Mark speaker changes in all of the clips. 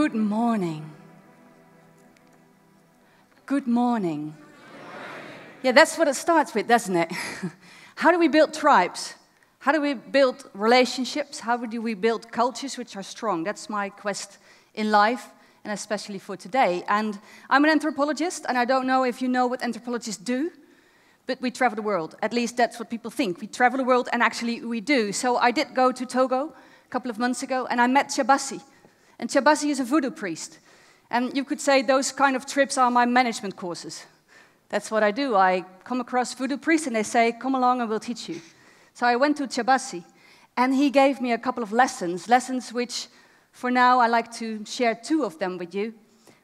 Speaker 1: Good morning. Good morning. Yeah, that's what it starts with, doesn't it? How do we build tribes? How do we build relationships? How do we build cultures which are strong? That's my quest in life, and especially for today. And I'm an anthropologist, and I don't know if you know what anthropologists do, but we travel the world. At least that's what people think. We travel the world, and actually we do. So I did go to Togo a couple of months ago, and I met Chabasi. And Chabasi is a voodoo priest. And you could say those kind of trips are my management courses. That's what I do. I come across voodoo priests, and they say, come along and we'll teach you. So I went to Chabasi, and he gave me a couple of lessons which, for now, I like to share two of them with you.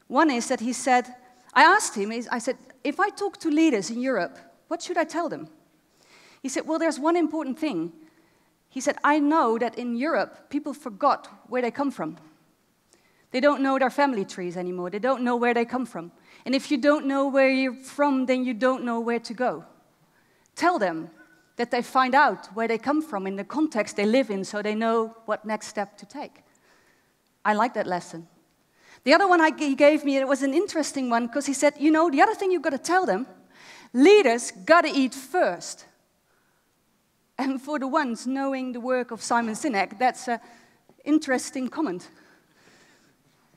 Speaker 1: One is that he said, I asked him, I said, if I talk to leaders in Europe, what should I tell them? He said, well, there's one important thing. He said, I know that in Europe, people forgot where they come from. They don't know their family trees anymore. They don't know where they come from. And if you don't know where you're from, then you don't know where to go. Tell them that they find out where they come from in the context they live in so they know what next step to take. I like that lesson. The other one he gave me, it was an interesting one, because he said, you know, the other thing you've got to tell them, leaders got to eat first. And for the ones knowing the work of Simon Sinek, that's an interesting comment.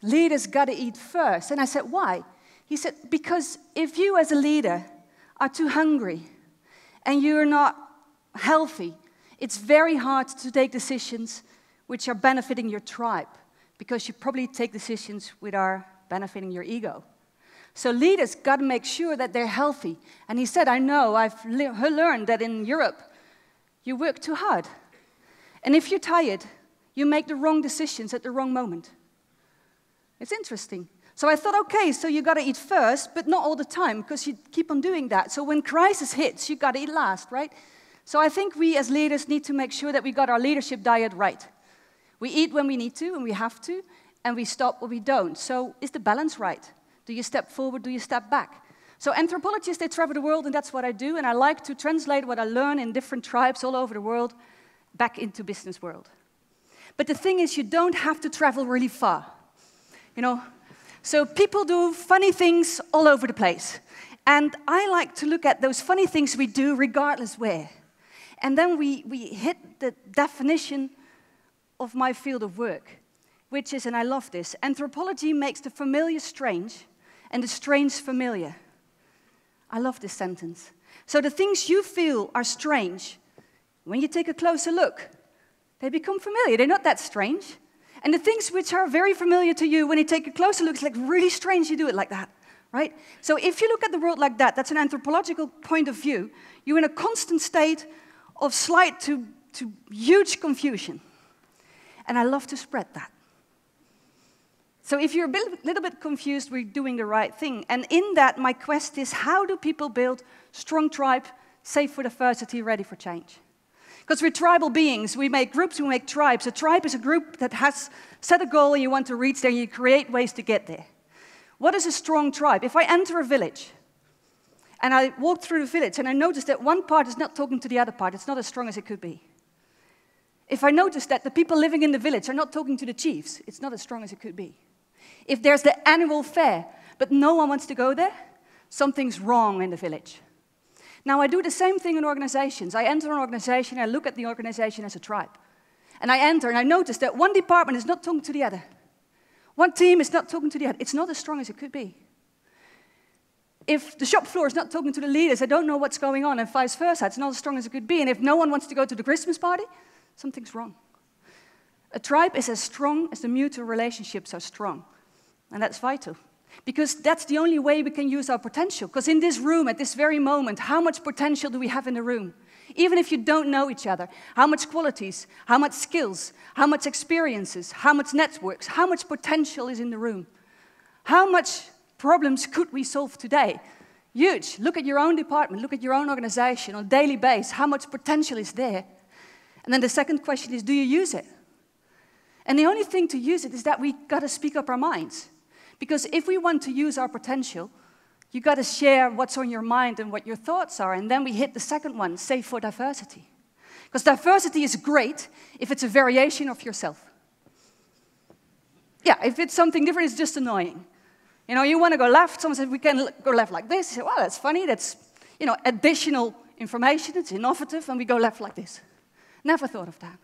Speaker 1: Leaders got to eat first. And I said, why? He said, because if you as a leader are too hungry and you're not healthy, it's very hard to take decisions which are benefiting your tribe, because you probably take decisions which are benefiting your ego. So leaders got to make sure that they're healthy. And he said, I know, I've learned that in Europe, you work too hard. And if you're tired, you make the wrong decisions at the wrong moment. It's interesting. So I thought, okay, so you got to eat first, but not all the time, because you keep on doing that. So when crisis hits, you got to eat last, right? So I think we as leaders need to make sure that we got our leadership diet right. We eat when we need to, and we have to, and we stop when we don't. So is the balance right? Do you step forward, do you step back? So anthropologists, they travel the world, and that's what I do, and I like to translate what I learn in different tribes all over the world back into business world. But the thing is, you don't have to travel really far. You know, so people do funny things all over the place. And I like to look at those funny things we do regardless where. And then we hit the definition of my field of work, which is, and I love this, anthropology makes the familiar strange and the strange familiar. I love this sentence. So the things you feel are strange, when you take a closer look, they become familiar. They're not that strange. And the things which are very familiar to you, when you take a closer look, it's like really strange you do it like that, right? So if you look at the world like that, that's an anthropological point of view, you're in a constant state of slight to huge confusion. And I love to spread that. So if you're a little bit confused, we're doing the right thing. And in that, my quest is, how do people build strong tribe, safe for diversity, ready for change? Because we're tribal beings. We make groups, we make tribes. A tribe is a group that has set a goal and you want to reach there, and you create ways to get there. What is a strong tribe? If I enter a village, and I walk through the village, and I notice that one part is not talking to the other part, it's not as strong as it could be. If I notice that the people living in the village are not talking to the chiefs, it's not as strong as it could be. If there's the annual fair, but no one wants to go there, something's wrong in the village. Now, I do the same thing in organizations. I enter an organization, I look at the organization as a tribe. And I enter, and I notice that one department is not talking to the other. One team is not talking to the other. It's not as strong as it could be. If the shop floor is not talking to the leaders, I don't know what's going on, and vice versa. It's not as strong as it could be. And if no one wants to go to the Christmas party, something's wrong. A tribe is as strong as the mutual relationships are strong. And that's vital. Because that's the only way we can use our potential. Because in this room, at this very moment, how much potential do we have in the room? Even if you don't know each other, how much qualities, how much skills, how much experiences, how much networks, how much potential is in the room? How much problems could we solve today? Huge. Look at your own department, look at your own organization on a daily basis. How much potential is there? And then the second question is, do you use it? And the only thing to use it is that we got to speak up our minds. Because if we want to use our potential, you got to share what's on your mind and what your thoughts are. And then we hit the second one, safe for diversity. Because diversity is great if it's a variation of yourself. yeah, if it's something different, it's just annoying. You know, you want to go left, someone says, we can go left like this. You say, well, that's funny, that's, you know, additional information, it's innovative, and we go left like this. Never thought of that.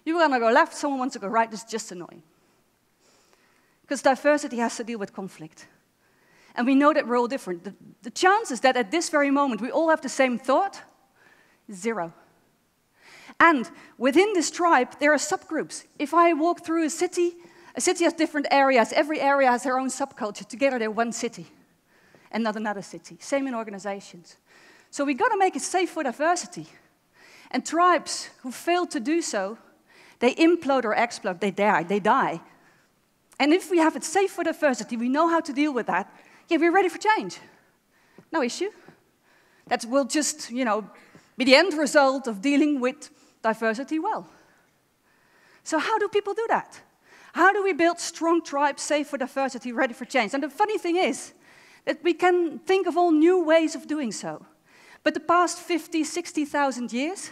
Speaker 1: You want to go left, someone wants to go right, it's just annoying. Because diversity has to deal with conflict. And we know that we're all different. The chances that at this very moment we all have the same thought is 0. And within this tribe, there are subgroups. If I walk through a city has different areas. Every area has their own subculture. Together, they're one city and not another city. Same in organizations. So we've got to make it safe for diversity. And tribes who fail to do so, they implode or explode. They die. And if we have it safe for diversity, we know how to deal with that, yeah, we're ready for change. No issue. That will just, you know, be the end result of dealing with diversity well. So how do people do that? How do we build strong tribes, safe for diversity, ready for change? And the funny thing is that we can think of all new ways of doing so. But the past 50, 60,000 years,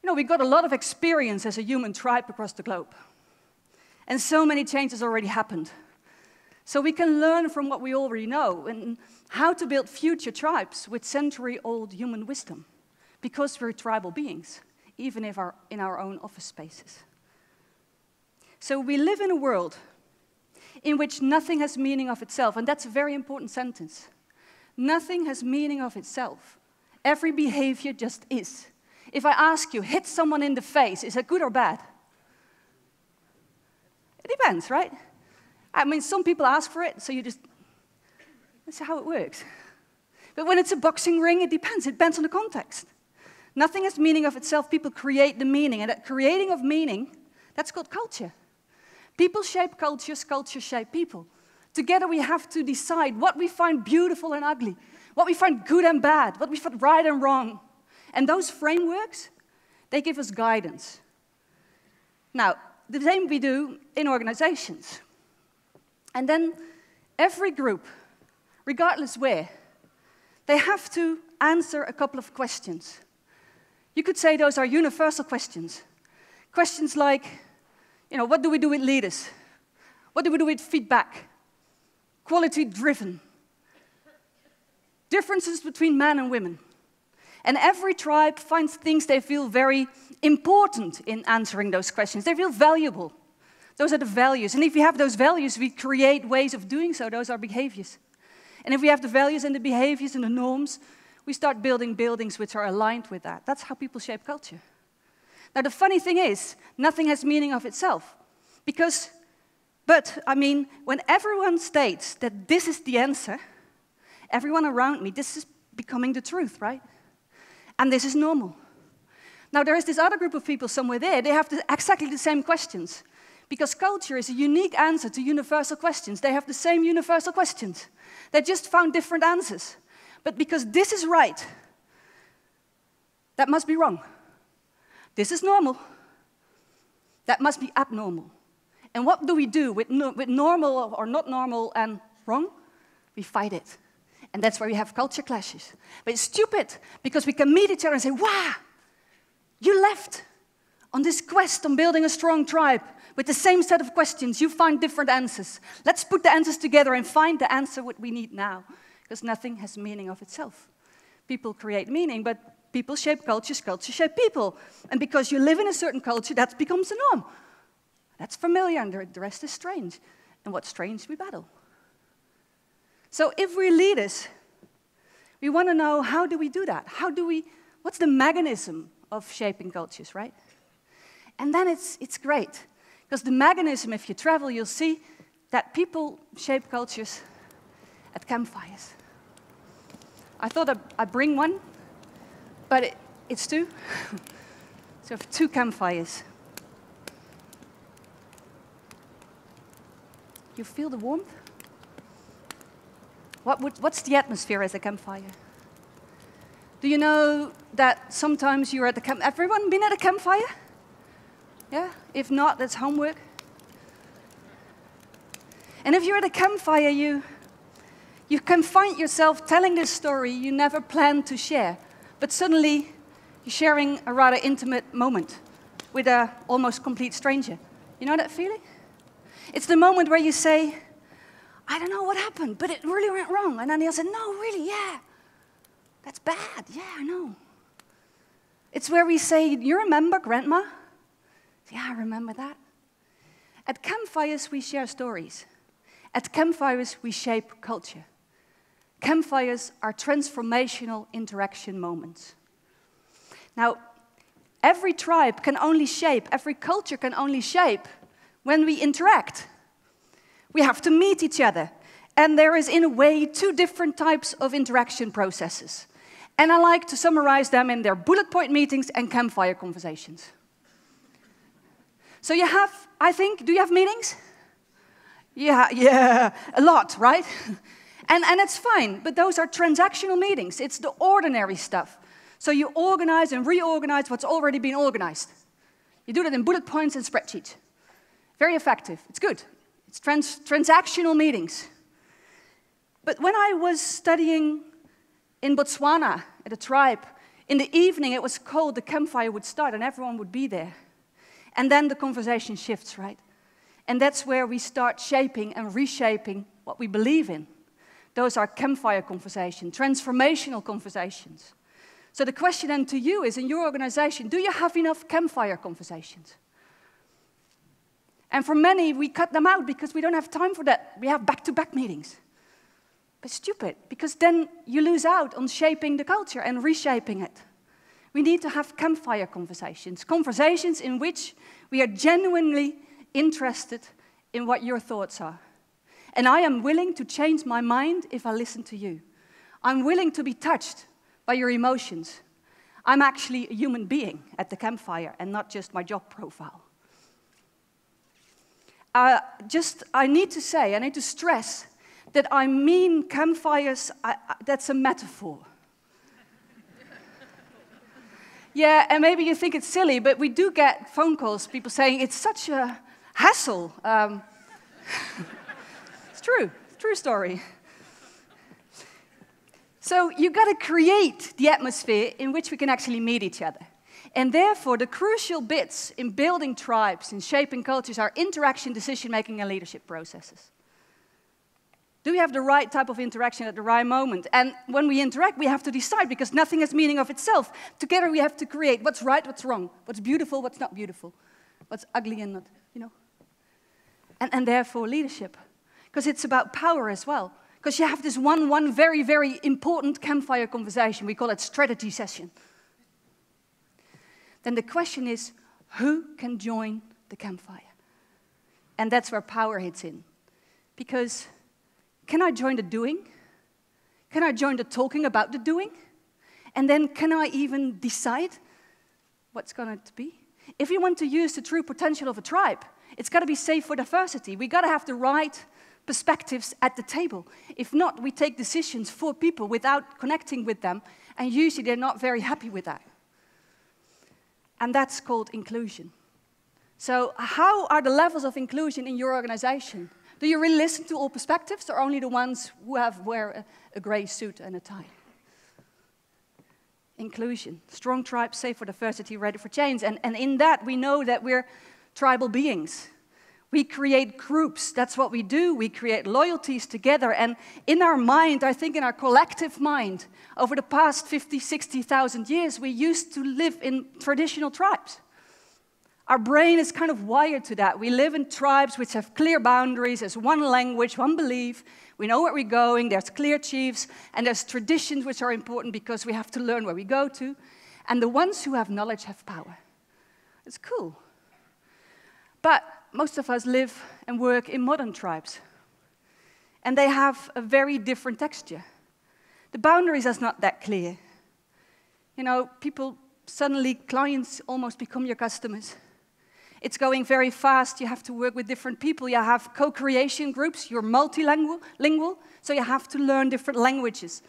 Speaker 1: you know, we got a lot of experience as a human tribe across the globe. And so many changes already happened. So we can learn from what we already know and how to build future tribes with century-old human wisdom. Because we're tribal beings, even if in our own office spaces. So we live in a world in which nothing has meaning of itself, and that's a very important sentence. Nothing has meaning of itself. Every behavior just is. If I ask you, hit someone in the face, is that good or bad? It depends, right? I mean, some people ask for it, so you just, that's how it works. But when it's a boxing ring, it depends on the context. Nothing has meaning of itself, people create the meaning, and that creating of meaning, that's called culture. People shape cultures, cultures shape people. Together we have to decide what we find beautiful and ugly, what we find good and bad, what we find right and wrong. And those frameworks, they give us guidance. Now, the same we do in organizations. And then every group, regardless where, they have to answer a couple of questions. You could say those are universal questions. Questions like, you know, what do we do with leaders? What do we do with feedback? Quality-driven. Differences between men and women. And every tribe finds things they feel very important in answering those questions. They feel valuable. Those are the values. And if we have those values, we create ways of doing so. Those are behaviors. And if we have the values and the behaviors and the norms, we start building buildings which are aligned with that. That's how people shape culture. Now, the funny thing is, nothing has meaning of itself. But, I mean, when everyone states that this is the answer, everyone around me, this is becoming the truth, right? And this is normal. Now, there is this other group of people somewhere there, they have exactly the same questions. Because culture is a unique answer to universal questions. They have the same universal questions. They just found different answers. But because this is right, that must be wrong. This is normal. That must be abnormal. And what do we do with normal or not normal and wrong? We fight it. And that's why we have culture clashes. But it's stupid, because we can meet each other and say, wow, you left on this quest on building a strong tribe with the same set of questions. You find different answers. Let's put the answers together and find the answer what we need now. Because nothing has meaning of itself. People create meaning, but people shape cultures, cultures shape people. And because you live in a certain culture, that becomes the norm. That's familiar, and the rest is strange. And what's strange, we battle. So if we're leaders, we want to know, how do we do that? What's the mechanism of shaping cultures, right? And then it's great. Because the mechanism, if you travel, you'll see that people shape cultures at campfires. I thought I'd bring one, but it's two. So I have 2 campfires. You feel the warmth? What's the atmosphere as a campfire? Do you know that sometimes you're at the camp? Everyone been at a campfire? Yeah? If not, that's homework. And if you're at a campfire, you can find yourself telling this story you never planned to share, but suddenly you're sharing a rather intimate moment with an almost complete stranger. You know that feeling? It's the moment where you say, I don't know what happened, but it really went wrong. And then he'll say, no, really, yeah. That's bad. Yeah, I know. It's where we say, you remember Grandma? Yeah, I remember that. At campfires, we share stories. At campfires, we shape culture. Campfires are transformational interaction moments. Now, every tribe can only shape, every culture can only shape when we interact. We have to meet each other. And there is, in a way, two different types of interaction processes. And I like to summarize them in their bullet point meetings and campfire conversations. So you have, I think, do you have meetings? Yeah, a lot, right? And it's fine, but those are transactional meetings. It's the ordinary stuff. So you organize and reorganize what's already been organized. You do that in bullet points and spreadsheets. Very effective, it's good. It's transactional meetings. But when I was studying in Botswana at a tribe, in the evening it was cold, the campfire would start and everyone would be there. And then the conversation shifts, right? And that's where we start shaping and reshaping what we believe in. Those are campfire conversations, transformational conversations. So the question then to you is, in your organization, do you have enough campfire conversations? And for many, we cut them out because we don't have time for that. We have back-to-back meetings. But stupid, because then you lose out on shaping the culture and reshaping it. We need to have campfire conversations, conversations in which we are genuinely interested in what your thoughts are. And I am willing to change my mind if I listen to you. I'm willing to be touched by your emotions. I'm actually a human being at the campfire and not just my job profile. I need to say, I need to stress that I mean campfires, that's a metaphor. Yeah, and maybe you think it's silly, but we do get phone calls, people saying it's such a hassle. It's true story. So you've got to create the atmosphere in which we can actually meet each other. And therefore, the crucial bits in building tribes and shaping cultures are interaction, decision-making, and leadership processes. Do we have the right type of interaction at the right moment? And when we interact, we have to decide, because nothing has meaning of itself. Together, we have to create what's right, what's wrong, what's beautiful, what's not beautiful, what's ugly and not, you know. And therefore, leadership, because it's about power as well. Because you have this one very, very important campfire conversation. We call it strategy session. Then the question is, who can join the campfire? And that's where power hits in. Because can I join the doing? Can I join the talking about the doing? And then can I even decide what's going to be? If you want to use the true potential of a tribe, it's got to be safe for diversity. We got to have the right perspectives at the table. If not, we take decisions for people without connecting with them, and usually they're not very happy with that. And that's called inclusion. So how are the levels of inclusion in your organization? Do you really listen to all perspectives, or only the ones who wear a gray suit and a tie? Inclusion. Strong tribes, safe for diversity, ready for change. And in that, we know that we're tribal beings. We create groups. That's what we do. We create loyalties together. And in our mind, I think in our collective mind, over the past 50, 60,000 years, we used to live in traditional tribes. Our brain is kind of wired to that. We live in tribes which have clear boundaries. There's one language, one belief. We know where we're going. There's clear chiefs. And there's traditions which are important because we have to learn where we go to. And the ones who have knowledge have power. It's cool. But most of us live and work in modern tribes. And they have a very different texture. The boundaries are not that clear. You know, people, suddenly clients almost become your customers. It's going very fast. You have to work with different people. You have co-creation groups. You're multilingual, so you have to learn different languages.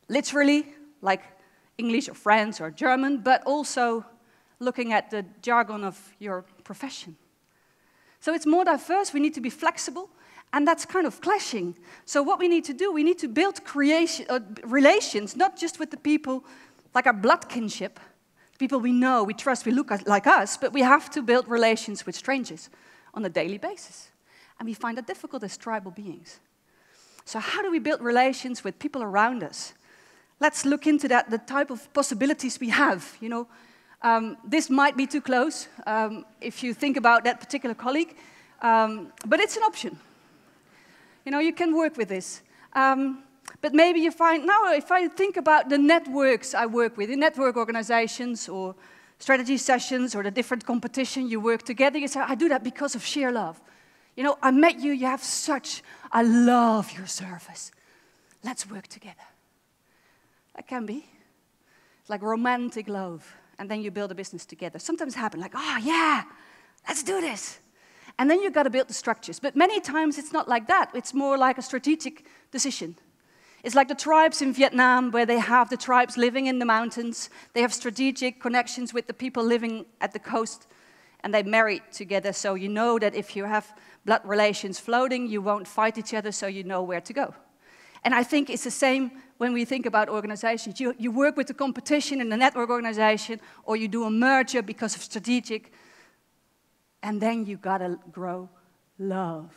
Speaker 1: Literally, like English or French or German, but also looking at the jargon of your profession. So it's more diverse. We need to be flexible, and that's kind of clashing. So what we need to do, we need to build relations, not just with the people like our blood kinship, people we know, we trust, we look like us, but we have to build relations with strangers on a daily basis. And we find that difficult as tribal beings. So how do we build relations with people around us? Let's look into that, the type of possibilities we have. You know, this might be too close if you think about that particular colleague, but it's an option. You know, you can work with this. But maybe you find, now if I think about the networks I work with, in network organizations or strategy sessions or the different competition you work together, you say, I do that because of sheer love. You know, I met you, you have such, I love your service. Let's work together. That can be. It's like romantic love. And then you build a business together. Sometimes it happens like, oh yeah, let's do this. And then you've got to build the structures. But many times it's not like that. It's more like a strategic decision. It's like the tribes in Vietnam, where they have the tribes living in the mountains. They have strategic connections with the people living at the coast, and they marry together. So you know that if you have blood relations floating, you won't fight each other, so you know where to go. And I think it's the same when we think about organizations. You work with the competition in a network organization, or you do a merger because of strategic, and then you gotta grow love.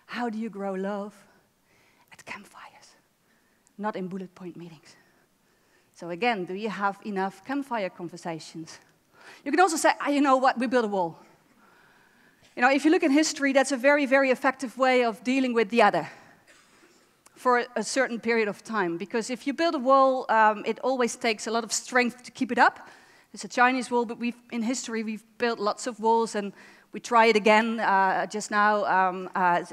Speaker 1: How do you grow love? At campfires, not in bullet point meetings. So again, do you have enough campfire conversations? You can also say, you know what, we build a wall. You know, if you look in history, that's a very, very effective way of dealing with the other for a certain period of time. Because if you build a wall, it always takes a lot of strength to keep it up. It's a Chinese wall, but in history, we've built lots of walls, and we try it again just now.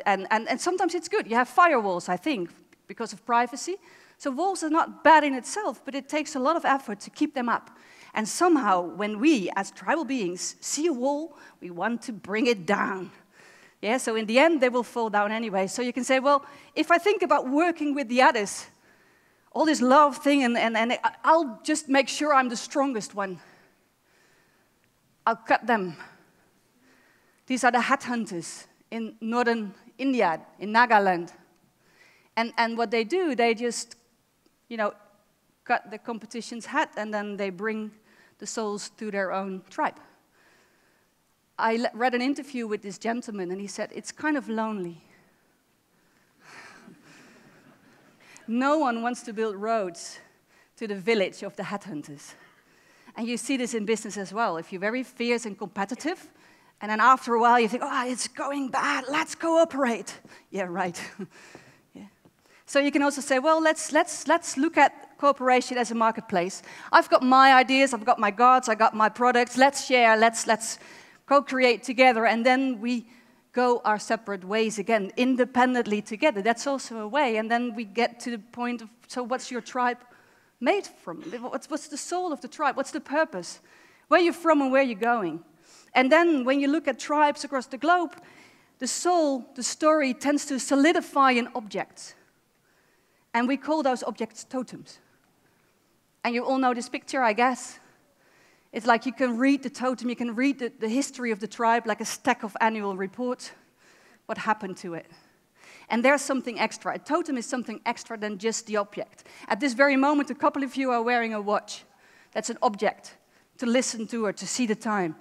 Speaker 1: And sometimes it's good. You have firewalls, I think, because of privacy. So walls are not bad in itself, but it takes a lot of effort to keep them up. And somehow, when we, as tribal beings, see a wall, we want to bring it down. Yeah, so in the end, they will fall down anyway. So you can say, well, if I think about working with the others, all this love thing, and I'll just make sure I'm the strongest one. I'll cut them. These are the headhunters in northern India, in Nagaland. And what they do, they just, you know, cut the competition's head, and then they bring the souls to their own tribe. I read an interview with this gentleman, and he said, it's kind of lonely. No one wants to build roads to the village of the headhunters. And you see this in business as well. If you're very fierce and competitive, and then after a while you think, oh, it's going bad, let's cooperate. Yeah, right. Yeah. So you can also say, well, let's look at cooperation as a marketplace. I've got my ideas, I've got my gods, I've got my products, let's share, let's co-create together, and then we go our separate ways again, independently together. That's also a way, and then we get to the point of, so what's your tribe made from? What's the soul of the tribe? What's the purpose? Where you're from and where you're going? And then when you look at tribes across the globe, the soul, the story, tends to solidify in objects. And we call those objects totems. And you all know this picture, I guess. It's like you can read the totem, you can read the history of the tribe like a stack of annual reports, what happened to it. And there's something extra. A totem is something extra than just the object. At this very moment, a couple of you are wearing a watch. That's an object to listen to or to see the time.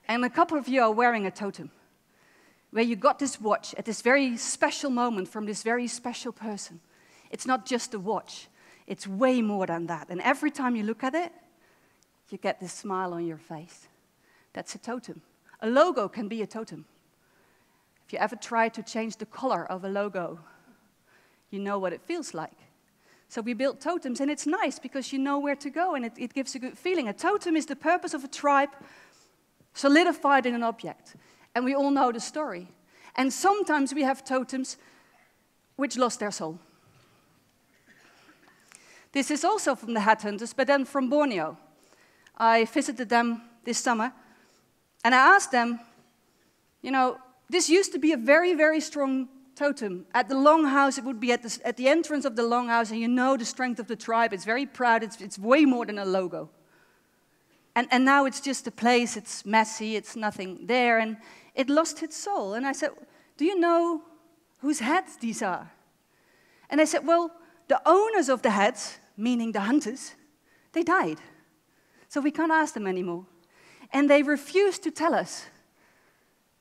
Speaker 1: And a couple of you are wearing a totem, where you got this watch at this very special moment from this very special person. It's not just a watch. It's way more than that. And every time you look at it, you get this smile on your face. That's a totem. A logo can be a totem. If you ever try to change the color of a logo, you know what it feels like. So we build totems, and it's nice because you know where to go, and it gives a good feeling. A totem is the purpose of a tribe solidified in an object. And we all know the story. And sometimes we have totems which lost their soul. This is also from the headhunters, but then from Borneo. I visited them this summer, and I asked them, you know, this used to be a very, very strong totem. At the longhouse, it would be at the entrance of the longhouse, and you know the strength of the tribe. It's very proud. It's way more than a logo. And now it's just a place. It's messy. It's nothing there, and it lost its soul. And I said, do you know whose heads these are? And they said, well, the owners of the heads, meaning the hunters, they died. So we can't ask them anymore. And they refused to tell us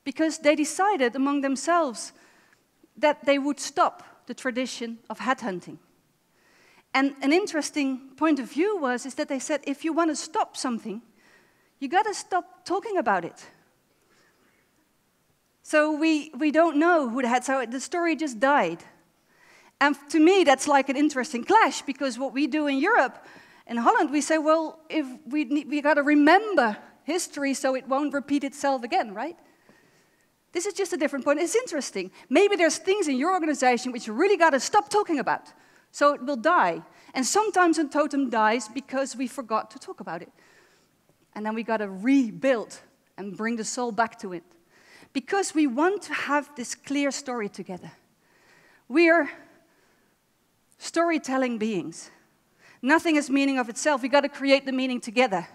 Speaker 1: because they decided among themselves that they would stop the tradition of headhunting. And an interesting point of view is that they said, if you want to stop something, you got to stop talking about it. So we don't know who had, so the story just died. And to me, that's like an interesting clash, because what we do in Europe, in Holland, we say, well, if we got to remember history so it won't repeat itself again, right? This is just a different point. It's interesting. Maybe there's things in your organization which you really got to stop talking about, so it will die. And sometimes a totem dies because we forgot to talk about it. And then we got to rebuild and bring the soul back to it. Because we want to have this clear story together. We're storytelling beings. Nothing is meaning of itself. We got to create the meaning together.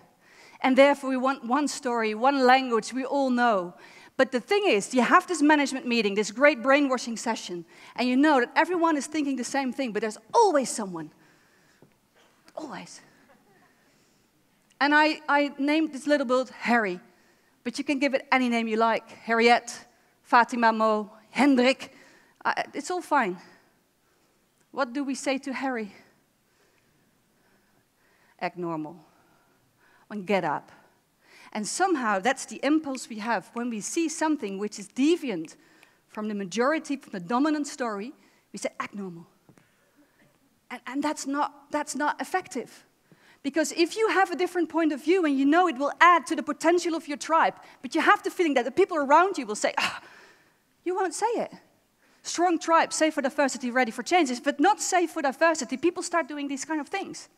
Speaker 1: And therefore we want one story, one language we all know. But the thing is, you have this management meeting, this great brainwashing session, and you know that everyone is thinking the same thing, but there's always someone. Always. And I named this little bird Harry, but you can give it any name you like. Harriet, Fatima Mo, Hendrik. It's all fine. What do we say to Harry? Act normal. And get up. And somehow that's the impulse we have when we see something which is deviant from the majority, from the dominant story, we say, act normal. And that's not effective. Because if you have a different point of view and you know it will add to the potential of your tribe, but you have the feeling that the people around you will say, you won't say it. Strong tribe, safe for diversity, ready for changes, but not safe for diversity. People start doing these kind of things.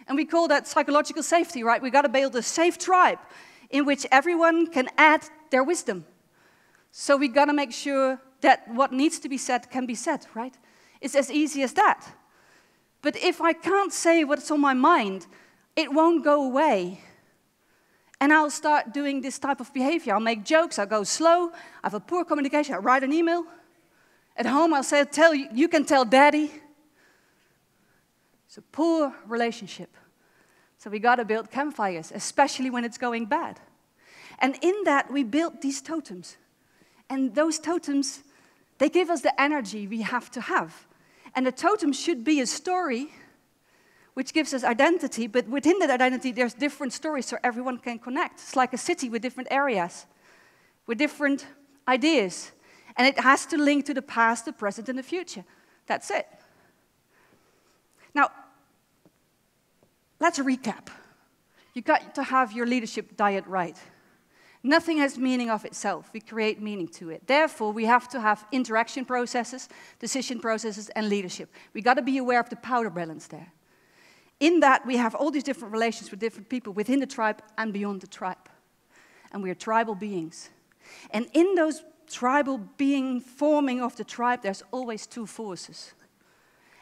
Speaker 1: And we call that psychological safety, right? We got to build a safe tribe in which everyone can add their wisdom. So we got to make sure that what needs to be said can be said, right? It's as easy as that. But if I can't say what's on my mind, it won't go away. And I'll start doing this type of behavior. I'll make jokes, I'll go slow, I have a poor communication, I'll write an email. At home, I'll say, you can tell daddy. It's a poor relationship. So we got to build campfires, especially when it's going bad. And in that, we built these totems. And those totems, they give us the energy we have to have. And the totem should be a story which gives us identity, but within that identity, there's different stories so everyone can connect. It's like a city with different areas, with different ideas. And it has to link to the past, the present, and the future. That's it. Now, let's recap. You got to have your leadership diet right. Nothing has meaning of itself. We create meaning to it. Therefore, we have to have interaction processes, decision processes, and leadership. We got to be aware of the power balance there. In that, we have all these different relations with different people within the tribe and beyond the tribe. And we are tribal beings. And in those tribal being forming of the tribe, there's always two forces.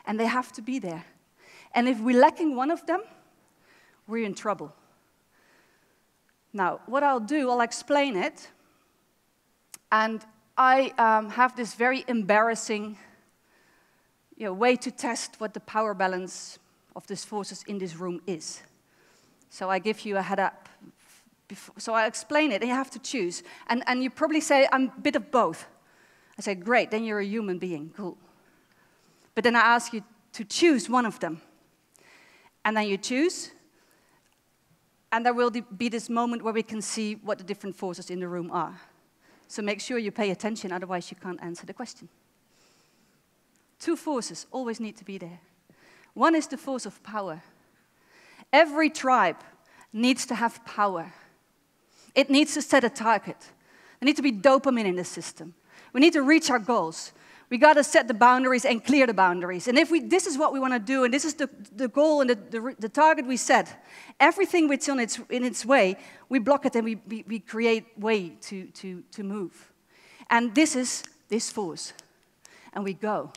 Speaker 1: And they have to be there. And if we're lacking one of them, we're in trouble. Now, what I'll do, I'll explain it. And I have this very embarrassing way to test what the power balance of these forces in this room is. So I give you a head up. So I explain it, and you have to choose. And you probably say, I'm a bit of both. I say, great, then you're a human being, cool. But then I ask you to choose one of them. And then you choose, and there will be this moment where we can see what the different forces in the room are. So make sure you pay attention, otherwise you can't answer the question. Two forces always need to be there. One is the force of power. Every tribe needs to have power. It needs to set a target. There needs to be dopamine in the system. We need to reach our goals. We got to set the boundaries and clear the boundaries. And if this is what we want to do, and this is the goal and the target we set, everything which is in its way, we block it and we create way to move. And this is this force. And we go.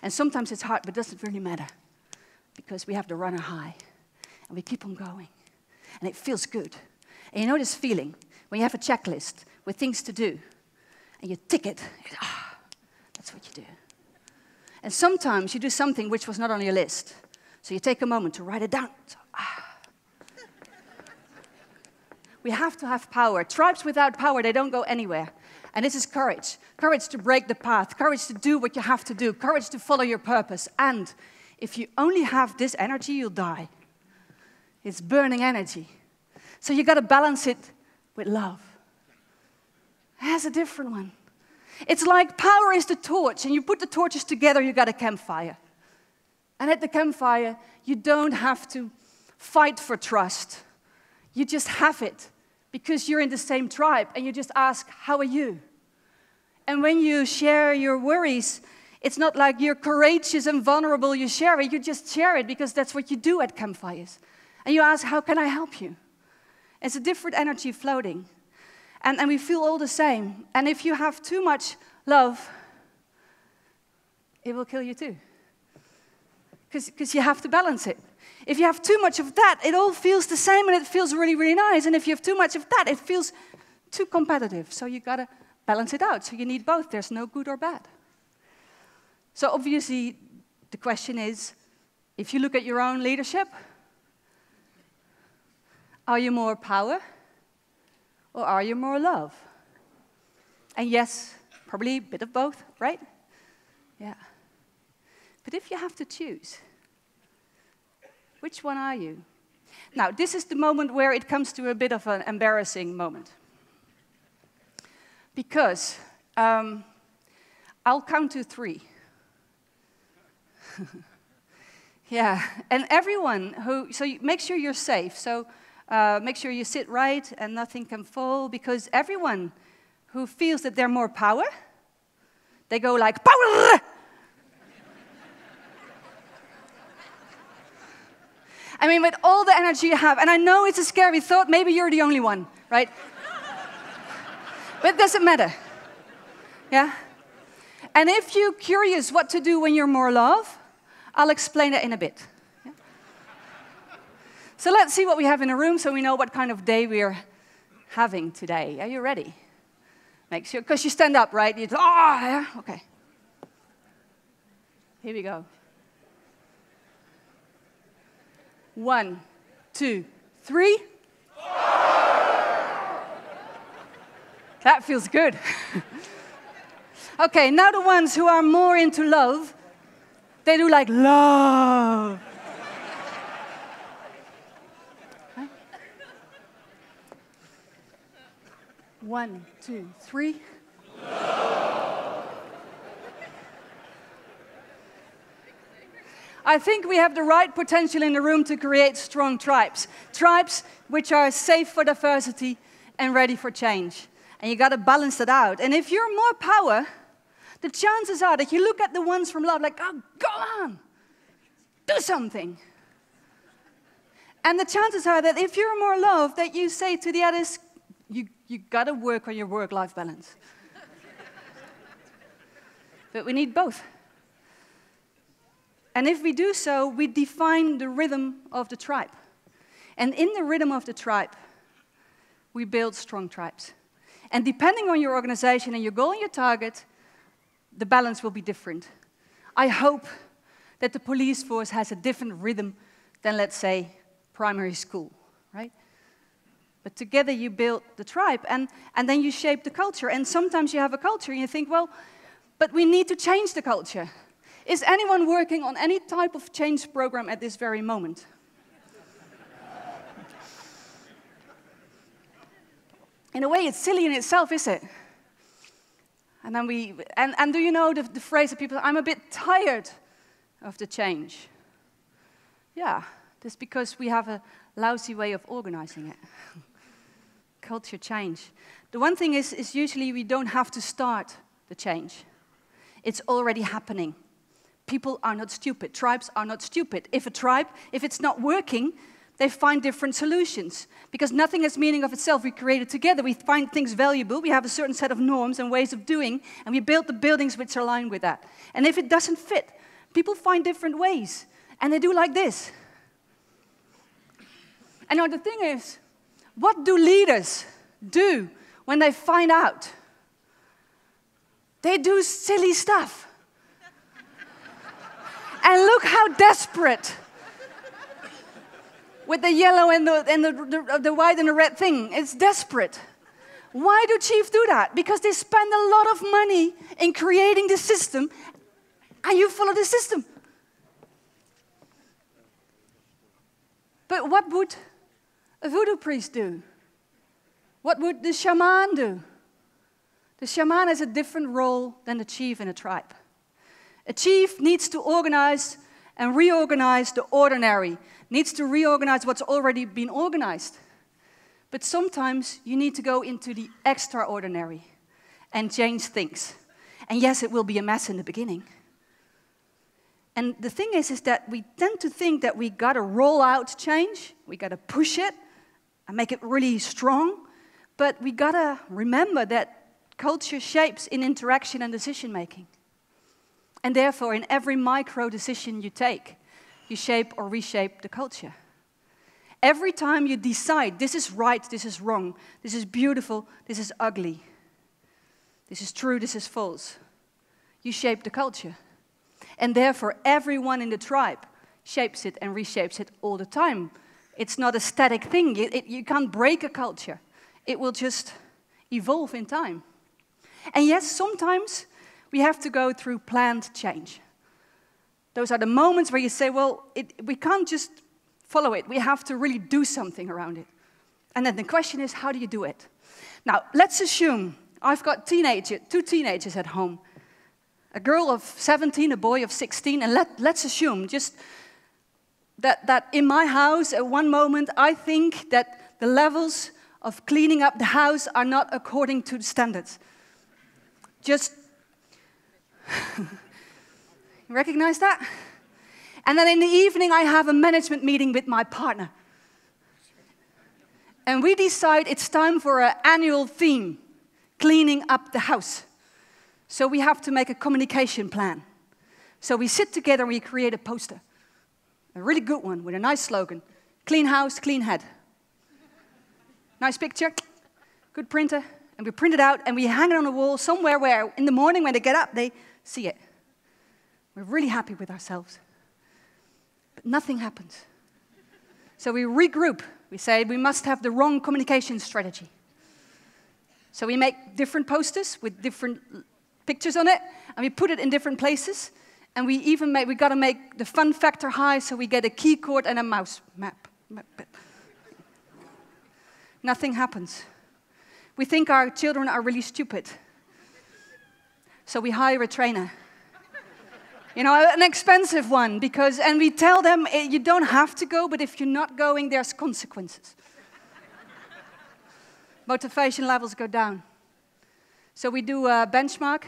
Speaker 1: And sometimes it's hard, but it doesn't really matter. Because we have the runner high. And we keep on going. And it feels good. And you know this feeling when you have a checklist with things to do, and you tick it, that's what you do. And sometimes you do something which was not on your list. So you take a moment to write it down. So, we have to have power. Tribes without power, they don't go anywhere. And this is courage. Courage to break the path. Courage to do what you have to do. Courage to follow your purpose. And if you only have this energy, you'll die. It's burning energy. So you got to balance it with love. It has a different one. It's like power is the torch, and you put the torches together, you got a campfire. And at the campfire, you don't have to fight for trust. You just have it because you're in the same tribe, and you just ask, how are you? And when you share your worries, it's not like you're courageous and vulnerable, you share it, you just share it because that's what you do at campfires. And you ask, how can I help you? It's a different energy floating. And we feel all the same. And if you have too much love, it will kill you too. Because you have to balance it. If you have too much of that, it all feels the same and it feels really, really nice. And if you have too much of that, it feels too competitive. So you got to balance it out. So you need both. There's no good or bad. So obviously, the question is, if you look at your own leadership, are you more power or are you more love? And yes, probably a bit of both, right? Yeah. But if you have to choose, which one are you? Now, this is the moment where it comes to a bit of an embarrassing moment. Because I'll count to 3. Yeah, and everyone so make sure you're safe. So make sure you sit right and nothing can fall, because everyone who feels that they're more power, they go like, power! I mean, with all the energy you have, and I know it's a scary thought, maybe you're the only one, right? But it doesn't matter, yeah? And if you're curious what to do when you're more love, I'll explain it in a bit. Yeah? So let's see what we have in the room so we know what kind of day we're having today. Are you ready? Make sure, because you stand up, right? You, yeah, okay. Here we go. 1, 2, 3. That feels good. Okay, now the ones who are more into love, they do like love. Huh? 1, 2, 3. I think we have the right potential in the room to create strong tribes. Tribes which are safe for diversity and ready for change. And you got to balance that out. And if you're more power, the chances are that you look at the ones from love like, oh, go on, do something. And the chances are that if you're more love, that you say to the others, you got to work on your work-life balance. But we need both. And if we do so, we define the rhythm of the tribe. And in the rhythm of the tribe, we build strong tribes. And depending on your organization and your goal and your target, the balance will be different. I hope that the police force has a different rhythm than, let's say, primary school, right? But together you build the tribe, and then you shape the culture. And sometimes you have a culture and you think, well, but we need to change the culture. Is anyone working on any type of change program at this very moment? In a way, it's silly in itself, is it? And then and do you know the phrase that people, I'm a bit tired of the change. Yeah, that's because we have a lousy way of organizing it. Culture change. The one thing is usually we don't have to start the change. It's already happening. People are not stupid. Tribes are not stupid. If a tribe, if it's not working, they find different solutions. Because nothing has meaning of itself. We create it together. We find things valuable. We have a certain set of norms and ways of doing, and we build the buildings which align with that. And if it doesn't fit, people find different ways. And they do like this. And now the thing is, what do leaders do when they find out? They do silly stuff. And look how desperate with the yellow and the white and the red thing. It's desperate. Why do chiefs do that? Because they spend a lot of money in creating the system, and you follow the system. But what would a voodoo priest do? What would the shaman do? The shaman has a different role than the chief in a tribe. A chief needs to organize and reorganize the ordinary, needs to reorganize what's already been organized. But sometimes you need to go into the extraordinary and change things. And yes, it will be a mess in the beginning. And the thing is that we tend to think that we got to roll out change, we got to push it and make it really strong. But we got to remember that culture shapes in interaction and decision making. And therefore, in every micro decision you take, you shape or reshape the culture. Every time you decide, this is right, this is wrong, this is beautiful, this is ugly, this is true, this is false, you shape the culture. And therefore, everyone in the tribe shapes it and reshapes it all the time. It's not a static thing. You can't break a culture. It will just evolve in time. And yes, sometimes we have to go through planned change. Those are the moments where you say, well, we can't just follow it. We have to really do something around it. And then the question is, how do you do it? Now, let's assume I've got two teenagers at home. A girl of 17, a boy of 16, and let's assume just that in my house at one moment I think that the levels of cleaning up the house are not according to the standards. Just recognize that? And then in the evening I have a management meeting with my partner. And we decide it's time for an annual theme, cleaning up the house. So we have to make a communication plan. So we sit together and we create a poster. A really good one with a nice slogan. Clean house, clean head. Nice picture, good printer. And we print it out and we hang it on the wall somewhere where in the morning when they get up, they see it. We're really happy with ourselves. But nothing happens. So we regroup. We say we must have the wrong communication strategy. So we make different posters with different pictures on it, and we put it in different places. And we got to make the fun factor high, so we get a key cord and a mouse map. Nothing happens. We think our children are really stupid. So we hire a trainer. You know, an expensive one, and we tell them, you don't have to go, but if you're not going, there's consequences. Motivation levels go down. So we do a benchmark.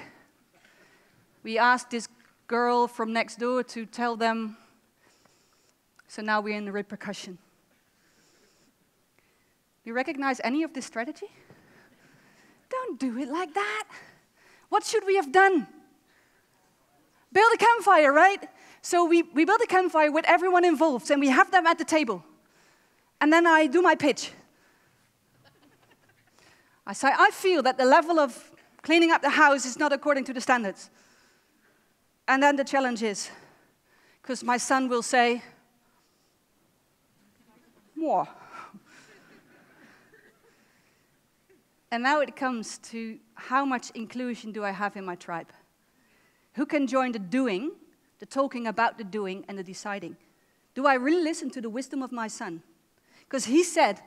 Speaker 1: We ask this girl from next door to tell them. So now we're in the repercussion. Do you recognize any of this strategy? Don't do it like that. What should we have done? Build a campfire, right? So we build a campfire with everyone involved, and we have them at the table. And then I do my pitch. I say, I feel that the level of cleaning up the house is not according to the standards. And then the challenge is, because my son will say, more. And now it comes to how much inclusion do I have in my tribe? Who can join the doing, the talking about the doing, and the deciding? Do I really listen to the wisdom of my son? Because he said,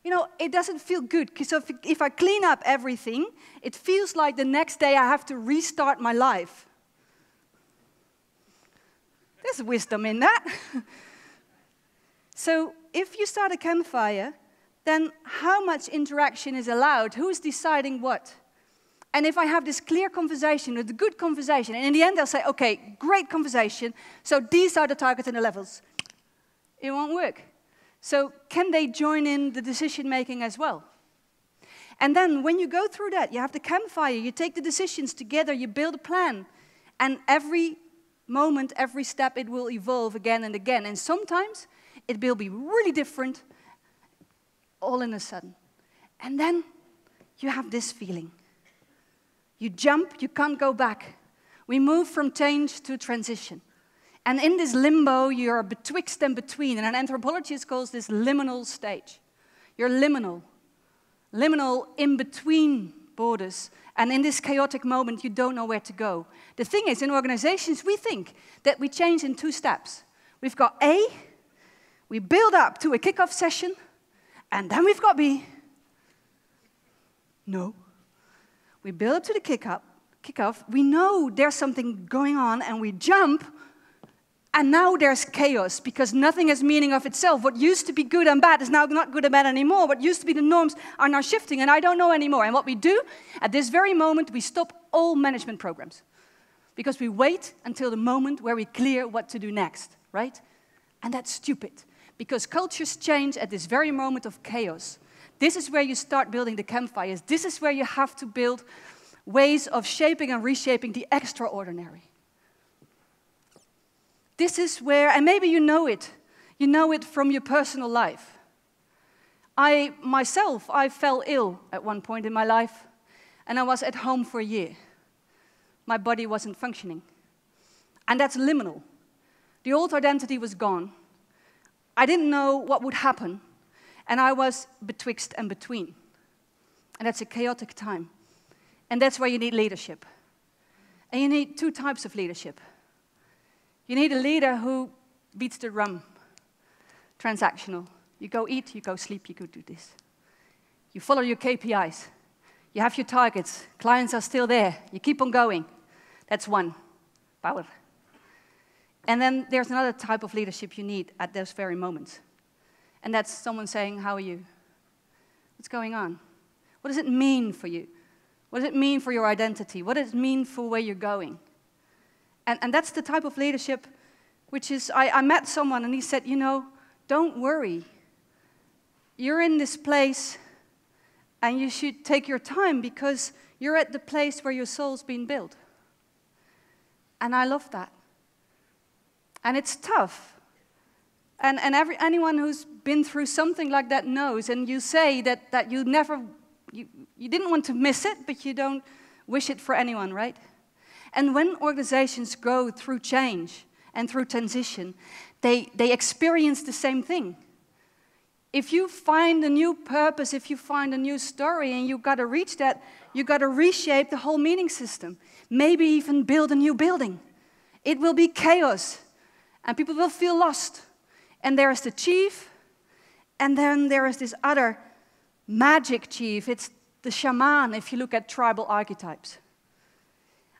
Speaker 1: you know, it doesn't feel good, because if I clean up everything, it feels like the next day I have to restart my life. There's wisdom in that. So if you start a campfire, then how much interaction is allowed? Who's deciding what? And if I have this clear conversation, a good conversation, and in the end they'll say, okay, great conversation, so these are the targets and the levels. It won't work. So can they join in the decision-making as well? And then when you go through that, you have the campfire, you take the decisions together, you build a plan, and every moment, every step, it will evolve again and again. And sometimes it will be really different all in a sudden. And then you have this feeling. You jump, you can't go back. We move from change to transition. And in this limbo, you're betwixt and between. And an anthropologist calls this liminal stage. You're liminal. Liminal in between borders. And in this chaotic moment, you don't know where to go. The thing is, in organizations, we think that we change in 2 steps. We've got A, we build up to a kickoff session, and then we've got B. No. We build up to the kickoff, we know there's something going on, and we jump, and now there's chaos, because nothing has meaning of itself. What used to be good and bad is now not good and bad anymore. What used to be the norms are now shifting, and I don't know anymore. And what we do, at this very moment, we stop all management programs, because we wait until the moment where we clear what to do next, right? And that's stupid, because cultures change at this very moment of chaos. This is where you start building the campfires. This is where you have to build ways of shaping and reshaping the extraordinary. This is where, and maybe you know it from your personal life. I fell ill at one point in my life, and I was at home for a year. My body wasn't functioning. And that's liminal. The old identity was gone. I didn't know what would happen, and I was betwixt and between. And that's a chaotic time. And that's where you need leadership. And you need 2 types of leadership. You need a leader who beats the drum, transactional. You go eat, you go sleep, you go do this. You follow your KPIs. You have your targets. Clients are still there. You keep on going. That's 1, power. And then there's another type of leadership you need at those very moments. And that's someone saying, how are you? What's going on? What does it mean for you? What does it mean for your identity? What does it mean for where you're going? And that's the type of leadership which is, I met someone and he said, you know, don't worry. You're in this place and you should take your time because you're at the place where your soul's been built. And I love that. And it's tough. And anyone who's been through something like that knows, and you say that you didn't want to miss it, but you don't wish it for anyone, right? And when organizations go through change and through transition, they experience the same thing. If you find a new purpose, if you find a new story, and you've got to reach that, you've got to reshape the whole meaning system. Maybe even build a new building. It will be chaos, and people will feel lost. And there is the chief, and then there is this other magic chief. It's the shaman, if you look at tribal archetypes.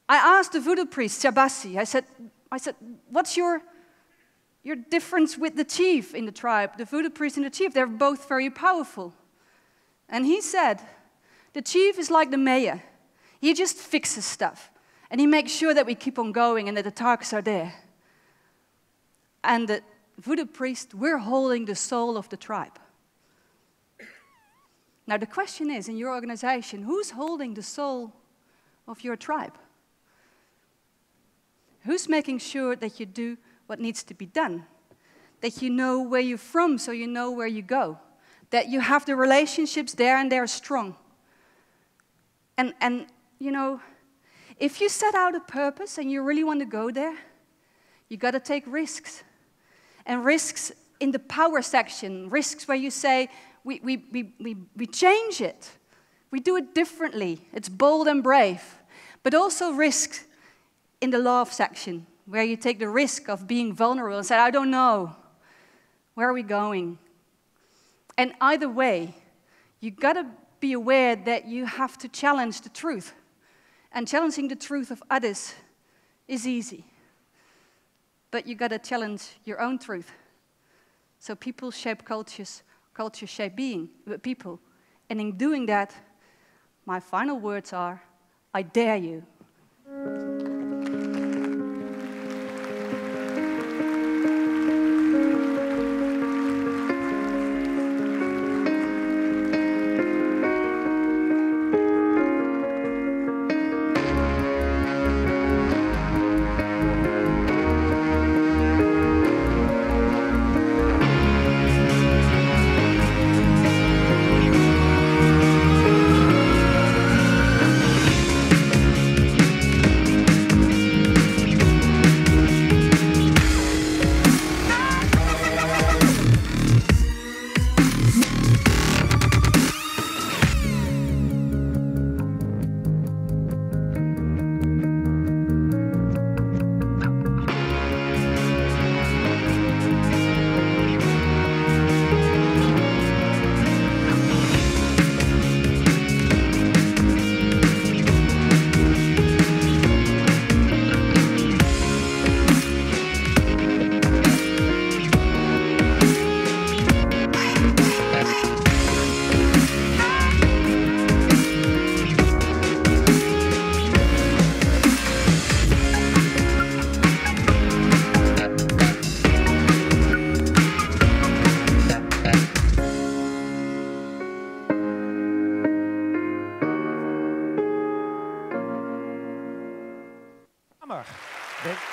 Speaker 1: I asked the voodoo priest, Shabasi, I said, what's your difference with the chief in the tribe, the voodoo priest and the chief? They're both very powerful. And he said, the chief is like the mayor. He just fixes stuff. And he makes sure that we keep on going and that the targets are there. And the voodoo priest, we're holding the soul of the tribe. Now the question is, in your organization, who's holding the soul of your tribe? Who's making sure that you do what needs to be done? That you know where you're from so you know where you go? That you have the relationships there and they're strong? And you know, if you set out a purpose and you really want to go there, you got to take risks. And risks in the power section, risks where you say, we change it. We do it differently. It's bold and brave. But also risks in the love section, where you take the risk of being vulnerable and say, I don't know. Where are we going? And either way, you got to be aware that you have to challenge the truth. And challenging the truth of others is easy. But you got to challenge your own truth. So people shape cultures, cultures shape people. And in doing that, my final words are, I dare you.
Speaker 2: Thank